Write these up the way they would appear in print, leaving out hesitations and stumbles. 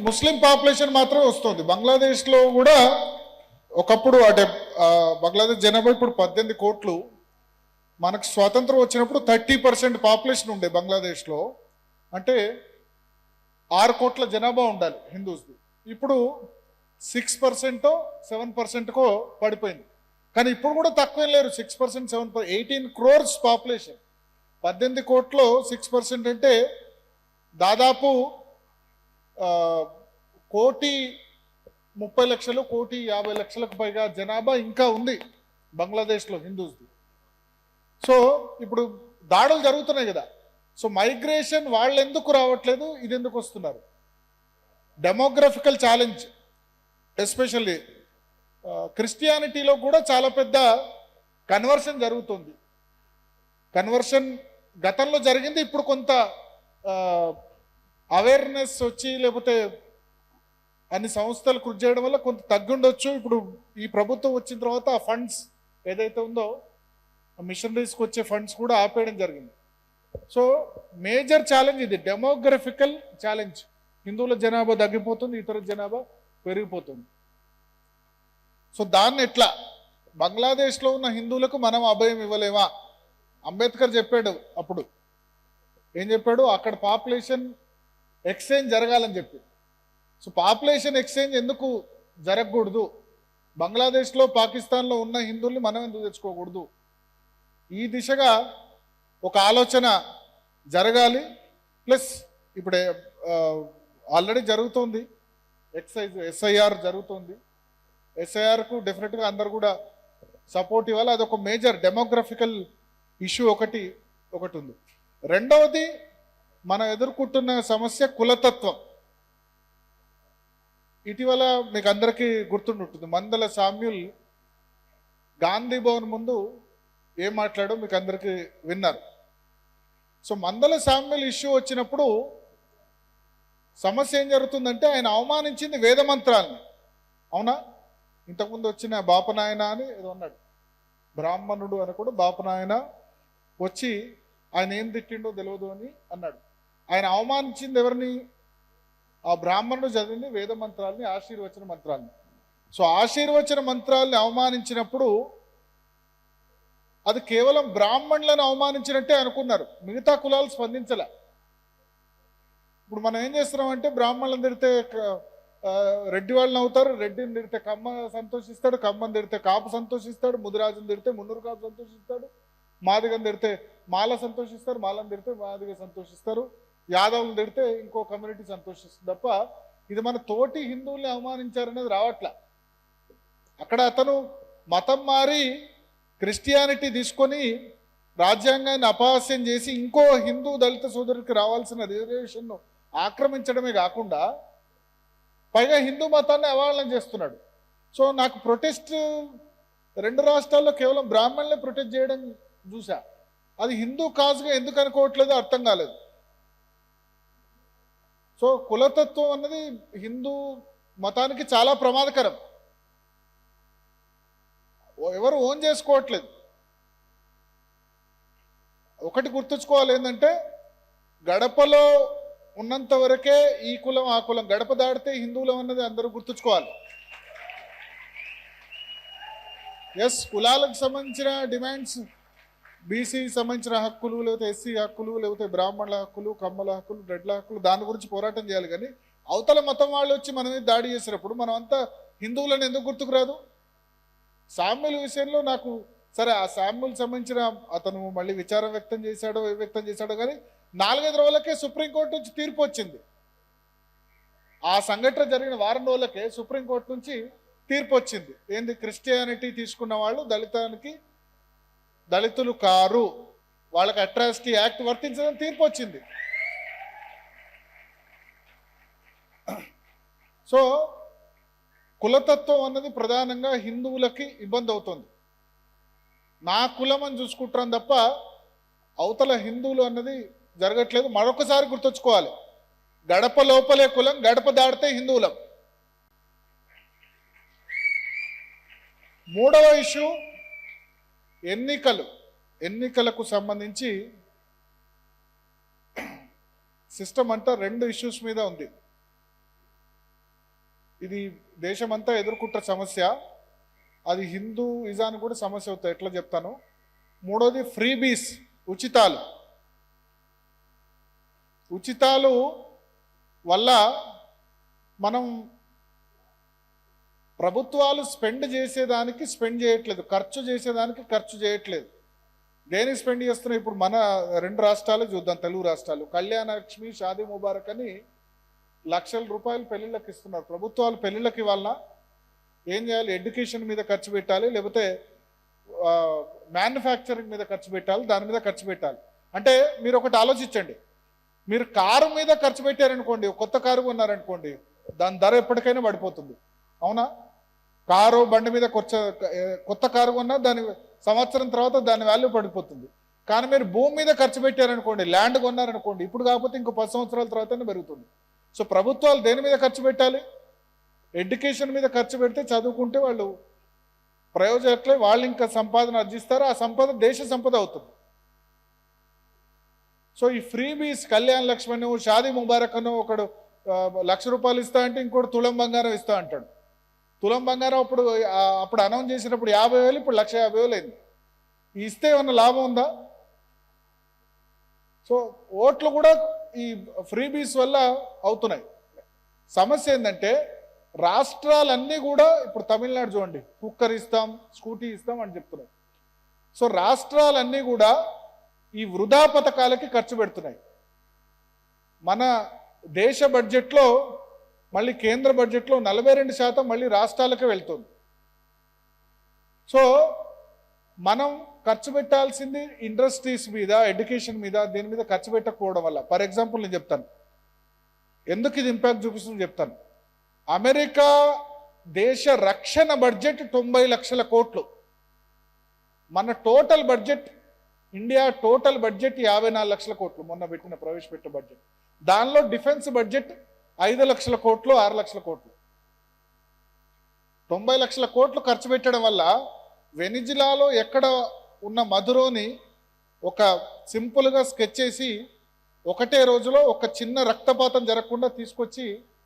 ముస్లిం population మాత్రమే వస్తుంది. బంగ్లాదేశ్లో కూడా ఒకప్పుడు బంగ్లాదేశ్ జనాభా ఇప్పుడు 18 కోట్లు. మనకు స్వాతంత్రం వచ్చినప్పుడు 30% పాపులేషన్ ఉండే బంగ్లాదేశ్లో. అంటే 6 కోట్ల జనాభా ఉండాలి హిందూస్ది. ఇప్పుడు 6%, 7%కో పడిపోయింది. కానీ ఇప్పుడు కూడా తక్కువేం లేరు. 6%, 7%, 18 crores పాపులేషన్. 18 కోట్లో 6% అంటే దాదాపు 1,30,00,000, 1,50,00,000కు పైగా జనాభా ఇంకా ఉంది బంగ్లాదేశ్లో హిందూస్ది. సో ఇప్పుడు దాడులు జరుగుతున్నాయి కదా. సో మైగ్రేషన్ వాళ్ళు ఎందుకు రావట్లేదు, ఇది ఎందుకు వస్తున్నారు? Demographical challenge. ఎస్పెషల్లీ క్రిస్టియానిటీలో కూడా చాలా పెద్ద కన్వర్షన్ జరుగుతుంది. కన్వర్షన్ గతంలో జరిగింది, ఇప్పుడు కొంత అవేర్నెస్ వచ్చి లేకపోతే అన్ని సంస్థలు కృషి చేయడం వల్ల కొంత తగ్గుండొచ్చు. ఇప్పుడు ఈ ప్రభుత్వం వచ్చిన తర్వాత ఆ ఫండ్స్ ఏదైతే ఉందో మిషనరీస్కి వచ్చే ఫండ్స్ కూడా ఆపేయడం జరిగింది. సో మేజర్ ఛాలెంజ్ ఇది, డెమోగ్రఫికల్ ఛాలెంజ్. హిందువుల జనాభా తగ్గిపోతుంది, ఇతర జనాభా పెరిగిపోతుంది. సో దాన్ని ఎట్లా బంగ్లాదేశ్లో ఉన్న హిందువులకు మనం అభయం ఇవ్వలేమా? అంబేద్కర్ చెప్పాడు అప్పుడు. ఏం చెప్పాడు? అక్కడ పాపులేషన్ ఎక్స్చేంజ్ జరగాలని చెప్పి. సో పాపులేషన్ ఎక్స్చేంజ్ ఎందుకు జరగకూడదు? బంగ్లాదేశ్లో, పాకిస్తాన్లో ఉన్న హిందువుల్ని మనం ఎందుకు తెచ్చుకోకూడదు? ఈ దిశగా ఒక ఆలోచన జరగాలి. ఇప్పుడు ఆల్రెడీ జరుగుతుంది ఎస్ఐఆర్ జరుగుతుంది. ఎస్ఐఆర్కు డెఫినెట్గా అందరు కూడా సపోర్ట్ ఇవ్వాలి. అదొక మేజర్ డెమోగ్రఫికల్ ఇష్యూ ఒకటి ఉంది. రెండవది మనం ఎదుర్కొంటున్న సమస్య కులతత్వం. ఇటీవల మీకు అందరికీ గుర్తుంటుంది, మందల సామ్యుల్ గాంధీ భవన్ ముందు ఏం మాట్లాడో మీకు అందరికీ విన్నారు. సో మందల సామ్యుల్ ఇష్యూ వచ్చినప్పుడు సమస్య ఏం జరుగుతుందంటే, ఆయన అవమానించింది వేద మంత్రాలని. అవునా? ఇంతకుముందు వచ్చిన బాపనాయన అని ఏదో అన్నాడు, బ్రాహ్మణుడు అని కూడా బాపనాయన వచ్చి ఆయన ఏం తిట్టిండో తెలియదు అని అన్నాడు. ఆయన అవమానించింది ఎవరిని? ఆ బ్రాహ్మణుడు చదివింది వేద మంత్రాలని, ఆశీర్వచన మంత్రాలని. సో ఆశీర్వచన మంత్రాలని అవమానించినప్పుడు అది కేవలం బ్రాహ్మణులను అవమానించినట్టే అనుకున్నారు, మిగతా కులాలు స్పందించలే. ఇప్పుడు మనం ఏం చేస్తున్నామంటే, బ్రాహ్మణులను తిడితే రెడ్డి వాళ్ళని అవుతారు, రెడ్డిని తిడితే కమ్మ సంతోషిస్తాడు, కమ్మని తిడితే కాపు సంతోషిస్తాడు, ముదిరాజుని తిడితే మున్నూరు కాపు సంతోషిస్తాడు, మాదిగని తిడితే మాల సంతోషిస్తారు, మాలను తిడితే మాదిగ సంతోషిస్తారు, యాదవులను తిడితే ఇంకో కమ్యూనిటీ సంతోషిస్తుంది తప్ప ఇది మన తోటి హిందువుల్ని అవమానించారనేది రావట్లే. అక్కడ అతను మతం మారి క్రిస్టియానిటీ తీసుకొని రాజ్యాంగాన్ని అపహాస్యం చేసి ఇంకో హిందూ దళిత సోదరుడికి రావాల్సిన రిజర్వేషన్ను ఆక్రమించడమే కాకుండా పైగా హిందూ మతాన్ని అవహేళన చేస్తున్నాడు. సో నాకు ప్రొటెస్ట్ 2 రాష్ట్రాల్లో కేవలం బ్రాహ్మణులే ప్రొటెస్ట్ చేయడం చూసా. అది హిందూ కాజ్గా ఎందుకు అనుకోవట్లేదో అర్థం కాలేదు. సో కులతత్వం అన్నది హిందూ మతానికి చాలా ప్రమాదకరం. ఎవరు ఓన్ చేసుకోవట్లేదు. ఒకటి గుర్తుంచుకోవాలి, ఏంటంటే గడపలో ఉన్నంత వరకే ఈ కులం ఆ కులం, గడప దాడితే హిందువులం అన్నది అందరూ గుర్తుంచుకోవాలి. ఎస్, కులాలకు సంబంధించిన డిమాండ్స్, బీసీ సంబంధించిన హక్కులు, లేకపోతే ఎస్సీ హక్కులు, లేకపోతే బ్రాహ్మణుల హక్కులు, కమ్మల హక్కులు, రెడ్ల హక్కులు, దాని గురించి పోరాటం చేయాలి. కానీ అవతల మతం వాళ్ళు వచ్చి మన మీద దాడి చేసినప్పుడు మనం అంతా హిందువులను ఎందుకు గుర్తుకు రాదు? సామ్యుల్ విషయంలో నాకు సరే, ఆ సామ్యుల్ సంబంధించిన అతను మళ్ళీ విచారం వ్యక్తం చేశాడో కానీ 4-5 రోజులకే సుప్రీంకోర్టు నుంచి తీర్పు వచ్చింది. ఆ సంఘటన జరిగిన వారం రోజులకే సుప్రీంకోర్టు నుంచి తీర్పు వచ్చింది. ఏంది? క్రిస్టియానిటీ తీసుకున్న వాళ్ళు దళితులు కారు, వాళ్ళకి అట్రాసిటీ యాక్ట్ వర్తించదని తీర్పు వచ్చింది. సో కులతత్వం అన్నది ప్రధానంగా హిందువులకి ఇబ్బంది అవుతుంది. నా కులం అని చూసుకుంటాం తప్ప అవతల హిందువులు అన్నది జరగట్లేదు. మరొకసారి గుర్తుంచుకోవాలి, గడప లోపలే కులం, గడప దాడితే హిందువులం. మూడవ ఇష్యూ ఎన్నికలకు సంబంధించి సిస్టమ్ అంతా 2 ఇష్యూస్ మీద ఉంది. ఇది దేశమంతా ఎదుర్కొంటున్న సమస్య. అది హిందూయిజానికి కూడా సమస్య అవుతాయి, ఎట్లా చెప్తాను. మూడోది ఫ్రీబీస్, ఉచితాలు. ఉచితాలు వల్ల మనం ప్రభుత్వాలు స్పెండ్ చేసేదానికి స్పెండ్ చేయట్లేదు, ఖర్చు చేసేదానికి ఖర్చు చేయట్లేదు. దేనికి స్పెండ్ చేస్తున్నాయి? ఇప్పుడు మన 2 రాష్ట్రాలు చూద్దాం, తెలుగు రాష్ట్రాలు. కళ్యాణ లక్ష్మి, షాదీ ముబారక్ అని లక్షల రూపాయలు పెళ్లిళ్ళకి ఇస్తున్నారు. ప్రభుత్వాలు పెళ్లిళ్ళకి ఇవ్వాలన్నా ఏం చేయాలి? ఎడ్యుకేషన్ మీద ఖర్చు పెట్టాలి, లేకపోతే మ్యానుఫ్యాక్చరింగ్ మీద ఖర్చు పెట్టాలి, దాని మీద ఖర్చు పెట్టాలి. అంటే మీరు ఒకటి ఆలోచించండి, మీరు కారు మీద ఖర్చు పెట్టారనుకోండి, కొత్త కారు కొన్నారనుకోండి, దాని ధర ఎప్పటికైనా పడిపోతుంది, అవునా? కారు బండి మీద కొత్త కారు కొన్నా దాని సంవత్సరం తర్వాత దాని వాల్యూ పడిపోతుంది. కానీ మీరు భూమి మీద ఖర్చు పెట్టారనుకోండి, ల్యాండ్ కొన్నారనుకోండి, ఇప్పుడు కాకపోతే ఇంకో 10 సంవత్సరాల తర్వాతనే పెరుగుతుంది. సో ప్రభుత్వాలు దేని మీద ఖర్చు పెట్టాలి? ఎడ్యుకేషన్ మీద ఖర్చు పెడితే చదువుకుంటే వాళ్ళు ప్రయోజకులే, వాళ్ళు ఇంకా సంపాదన ఆర్జిస్తారు, ఆ సంపద దేశ సంపద అవుతుంది. సో ఈ ఫ్రీబీస్, కళ్యాణ్ లక్ష్మణ్, షాదీ ముబారక్ అని ఒకడు ₹1,00,000 ఇస్తా అంటే ఇంకోటి తులం బంగారం ఇస్తా అంటాడు. తులం బంగారం అప్పుడు అనౌన్స్ చేసినప్పుడు 50,000, ఇప్పుడు 1,50,000 అయింది. ఇస్తే ఏమన్నా లాభం ఉందా? సో ఓట్లు కూడా ఈ ఫ్రీబీస్ వల్ల అవుతున్నాయి. సమస్య ఏంటంటే రాష్ట్రాలన్నీ కూడా, ఇప్పుడు తమిళనాడు చూడండి, కుక్కర్ ఇస్తాం, స్కూటీ ఇస్తాం అని చెప్తున్నాయి. సో రాష్ట్రాలన్నీ కూడా ఈ వృధా పథకాలకి ఖర్చు పెడుతున్నాయి. మన దేశ బడ్జెట్లో మళ్ళీ కేంద్ర బడ్జెట్లో 42% మళ్ళీ రాష్ట్రాలకే వెళ్తుంది. సో మనం ఖర్చు పెట్టాల్సింది ఇండస్ట్రీస్ మీద, ఎడ్యుకేషన్ మీద, దీని మీద ఖర్చు పెట్టకపోవడం వల్ల. ఫర్ ఎగ్జాంపుల్ నేను చెప్తాను, ఎందుకు ఇది ఇంపాక్ట్ చూపిస్తుందో చెప్తాను. అమెరికా దేశ రక్షణ బడ్జెట్ 90 లక్షల కోట్లు. మన total budget, India total budget 54 లక్షల కోట్లు, మొన్న ప్రవేశపెట్టిన బడ్జెట్. దానిలో డిఫెన్స్ బడ్జెట్ 5 లక్షల కోట్లు, 6 లక్షల కోట్లు. 90 లక్షల కోట్లు ఖర్చు పెట్టడం వల్ల వెనిజులాలో ఎక్కడ ఉన్న మధురోని ఒక సింపుల్గా స్కెచ్ చేసి ఒకటే రోజులో ఒక చిన్న రక్తపాతం జరగకుండా తీసుకొచ్చి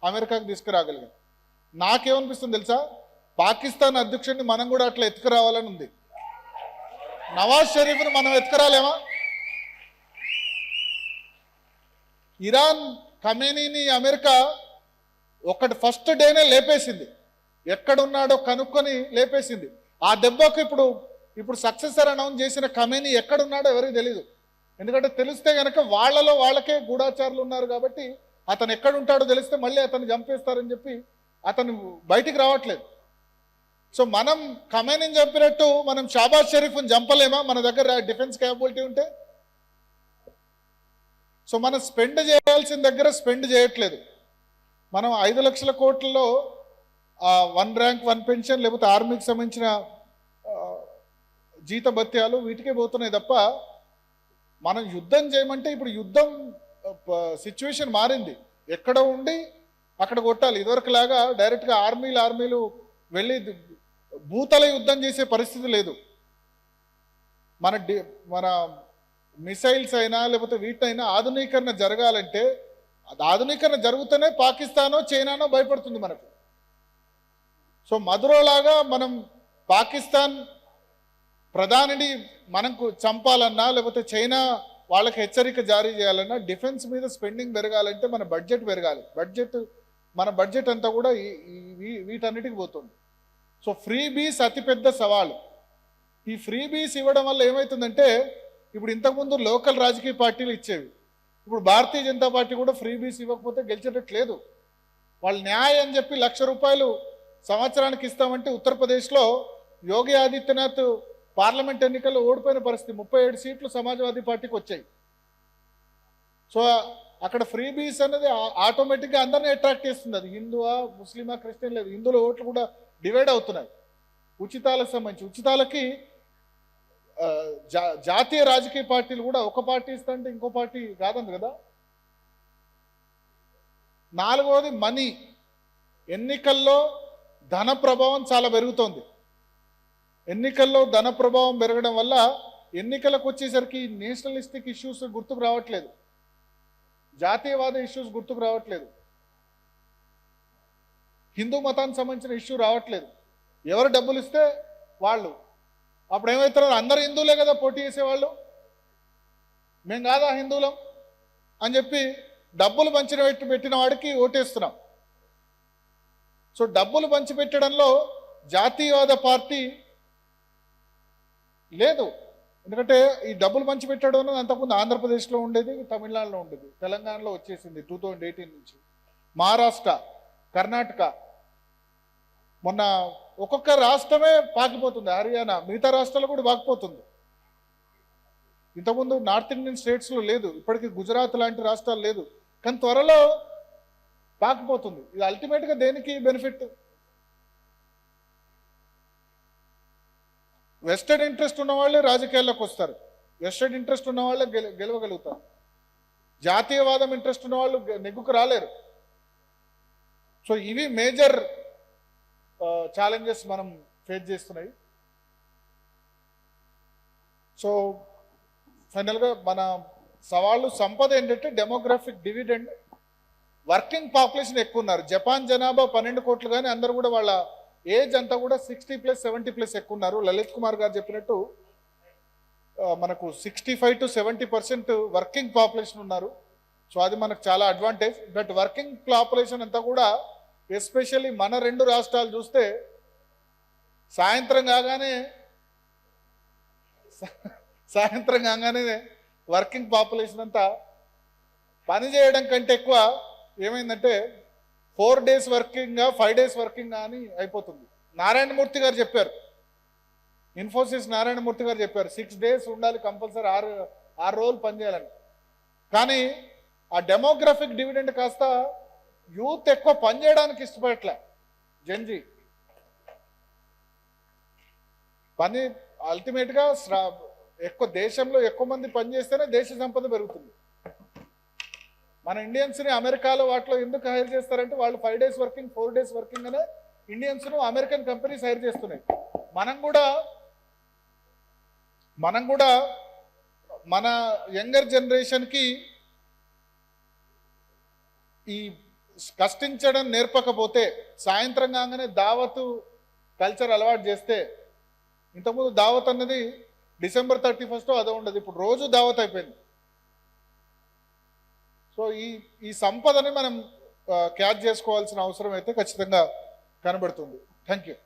అమెరికాకు తీసుకురాగలిగాం. నాకేమనిపిస్తుంది తెలుసా, పాకిస్తాన్ అధ్యక్షుడిని మనం కూడా అట్లా ఎత్తుకురావాలని ఉంది. నవాజ్ షరీఫ్ని మనం ఎత్తుకురాలేమా? ఇరాన్ ఖమేనీని అమెరికా ఒకటి ఫస్ట్ డేనే లేపేసింది, ఎక్కడున్నాడో కనుక్కొని లేపేసింది. ఆ దెబ్బకు ఇప్పుడు సక్సెసర్ అనౌన్స్ చేసిన ఖమేనీ ఎక్కడున్నాడో ఎవరికి తెలియదు. ఎందుకంటే తెలిస్తే కనుక వాళ్ళకే గూఢాచారులు ఉన్నారు కాబట్టి అతను ఎక్కడుంటాడో తెలిస్తే మళ్ళీ అతను చంపేస్తారని చెప్పి అతను బయటికి రావట్లేదు. సో మనం ఖమేనీని చంపినట్టు మనం షాబాజ్ షరీఫ్ని చంపలేమా మన దగ్గర డిఫెన్స్ క్యాపబిలిటీ ఉంటే? సో మనం స్పెండ్ చేయాల్సిన దగ్గర స్పెండ్ చేయట్లేదు. మనం 5 లక్షల కోట్లలో 1 ర్యాంక్ 1 పెన్షన్, లేకపోతే ఆర్మీకి సంబంధించిన జీతభత్యాలు వీటికే పోతున్నాయి తప్ప మనం యుద్ధం చేయమంటే, ఇప్పుడు యుద్ధం సిచ్యువేషన్ మారింది. ఎక్కడ ఉండి అక్కడ కొట్టాలి. ఇదివరకు లాగా డైరెక్ట్గా ఆర్మీలు వెళ్ళి భూతల యుద్ధం చేసే పరిస్థితి లేదు. మన మిసైల్స్ అయినా లేకపోతే వీటైనా ఆధునీకరణ జరగాలంటే, అది ఆధునీకరణ జరుగుతూనే పాకిస్తానో చైనానో భయపడుతుంది మనకు. సో మధురోలాగా మనం పాకిస్తాన్ ప్రధానిని మనకు చంపాలన్నా, లేకపోతే చైనా వాళ్ళకి హెచ్చరిక జారీ చేయాలన్నా, డిఫెన్స్ మీద స్పెండింగ్ పెరగాలంటే మన బడ్జెట్ పెరగాలి. మన బడ్జెట్ అంతా కూడా వీటన్నిటికి పోతుంది. సో ఫ్రీబీస్ అతిపెద్ద సవాలు. ఈ ఫ్రీబీస్ ఇవ్వడం వల్ల ఏమవుతుందంటే, ఇప్పుడు ఇంతకుముందు లోకల్ రాజకీయ పార్టీలు ఇచ్చేవి, ఇప్పుడు భారతీయ జనతా పార్టీ కూడా ఫ్రీబీస్ ఇవ్వకపోతే గెలిచేటట్లేదు. వాళ్ళు న్యాయం అని చెప్పి ₹1,00,000 సంవత్సరానికి ఇస్తామంటే ఉత్తరప్రదేశ్లో యోగి ఆదిత్యనాథ్ పార్లమెంట్ ఎన్నికల్లో ఓడిపోయిన పరిస్థితి. 37 సీట్లు సమాజ్వాదీ పార్టీకి వచ్చాయి. సో అక్కడ ఫ్రీబీస్ అనేది ఆటోమేటిక్గా అందరినీ అట్రాక్ట్ చేస్తుంది. అది హిందువా, ముస్లిమా, క్రిస్టియన్ లేదు, హిందువుల ఓట్లు కూడా డివైడ్ అవుతున్నాయి. ఉచితాలకు సంబంధించి ఉచితాలకి జాతీయ రాజకీయ పార్టీలు కూడా ఒక పార్టీ ఇస్తా అంటే ఇంకో పార్టీ కాదండి కదా. 4వది మనీ. ఎన్నికల్లో ధన ప్రభావం చాలా పెరుగుతోంది. ఎన్నికల్లో ధన ప్రభావం పెరగడం వల్ల ఎన్నికలకు వచ్చేసరికి నేషనలిస్టిక్ ఇష్యూస్ గుర్తుకు రావట్లేదు, జాతీయవాద ఇష్యూస్ గుర్తుకు రావట్లేదు. హిందూ మతానికి సంబంధించిన ఇష్యూ రావట్లేదు. ఎవరు డబ్బులు ఇస్తే వాళ్ళు. అప్పుడు ఏమవుతారు, అందరు హిందువులే కదా పోటీ చేసేవాళ్ళు, మేము కాదా హిందువులం అని చెప్పి డబ్బులు పెట్టిన వాడికి ఓటేస్తున్నాం. సో డబ్బులు పంచిపెట్టడంలో జాతీయవాద పార్టీ లేదు. ఎందుకంటే ఈ డబ్బులు పంచిపెట్టడం అనేది అంతకుముందు ఆంధ్రప్రదేశ్లో ఉండేది, తమిళనాడులో ఉండేది, తెలంగాణలో వచ్చేసింది 2018 నుంచి. మహారాష్ట్ర, కర్ణాటక, మొన్న ఒక్కొక్క రాష్ట్రమే పాకిపోతుంది. హర్యానా, మిగతా రాష్ట్రాలు కూడా పాకిపోతుంది. ఇంతకుముందు నార్త్ ఇండియన్ స్టేట్స్లో లేదు, ఇప్పటికీ గుజరాత్ లాంటి రాష్ట్రాలు లేదు, కానీ త్వరలో పాకిపోతుంది. ఇది అల్టిమేట్గా దేనికి బెనిఫిట్? వెస్టెడ్ ఇంట్రెస్ట్ ఉన్న వాళ్ళే రాజకీయాల్లోకి వస్తారు, వెస్టెడ్ ఇంట్రెస్ట్ ఉన్న వాళ్ళే గెలవగలుగుతారు. జాతీయవాదం ఇంట్రెస్ట్ ఉన్న వాళ్ళు నెగ్గుకు రాలేరు. సో ఇవి మేజర్ ఛాలెంజెస్ మనం ఫేస్ చేస్తున్నాయి. సో ఫైనల్గా మన సవాళ్ళు సంపద ఏంటంటే డెమోగ్రాఫిక్ డివిడెండ్. వర్కింగ్ పాపులేషన్ ఎక్కువ ఉన్నారు. జపాన్ జనాభా 12 కోట్లు, కానీ అందరూ కూడా వాళ్ళ ఏజ్ అంతా కూడా 60+, 70+ ఎక్కువ ఉన్నారు. లలిత్ కుమార్ గారు చెప్పినట్టు మనకు 65 to 70% వర్కింగ్ పాపులేషన్ ఉన్నారు. సో అది మనకు చాలా అడ్వాంటేజ్. బట్ వర్కింగ్ పాపులేషన్ అంతా కూడా ఎస్పెషల్లీ మన 2 రాష్ట్రాలు చూస్తే సాయంత్రం కాగానే వర్కింగ్ పాపులేషన్ అంతా పని చేయడం కంటే ఎక్కువ ఏమైందంటే 4 days వర్కింగ్ 5 days వర్కింగ్ అని అయిపోతుంది. నారాయణమూర్తి గారు చెప్పారు, ఇన్ఫోసిస్ నారాయణమూర్తి గారు చెప్పారు 6 days ఉండాలి కంపల్సరీ, 6 రోజులు పనిచేయాలని. కానీ ఆ డెమోగ్రఫిక్ డివిడెండ్ కాస్త యూత్ ఎక్కువ పనిచేయడానికి ఇష్టపడట్లే. జెన్జీ పని అల్టిమేట్గా ఎక్కువ దేశంలో ఎక్కువ మంది పనిచేస్తేనే దేశ సంపద పెరుగుతుంది. మన ఇండియన్స్ని అమెరికాలో వాటిలో ఎందుకు హైర్ చేస్తారంటే వాళ్ళు 5 days వర్కింగ్ 4 days వర్కింగ్ అనే ఇండియన్స్ను అమెరికన్ కంపెనీస్ హైర్ చేస్తున్నాయి. మనం కూడా మన యంగర్ జనరేషన్కి ఈ కష్టించడం నేర్పకపోతే, సాయంత్రం కాగానే దావత్ కల్చర్ అలవాటు చేస్తే, ఇంతకుముందు దావత్ అన్నది December 31st అదే ఉండదు, ఇప్పుడు రోజు దావత్ అయిపోయింది. సో ఈ సంపదని మనం క్యాచ్ చేసుకోవాల్సిన అవసరం అయితే ఖచ్చితంగా కనబడుతుంది. Thank you.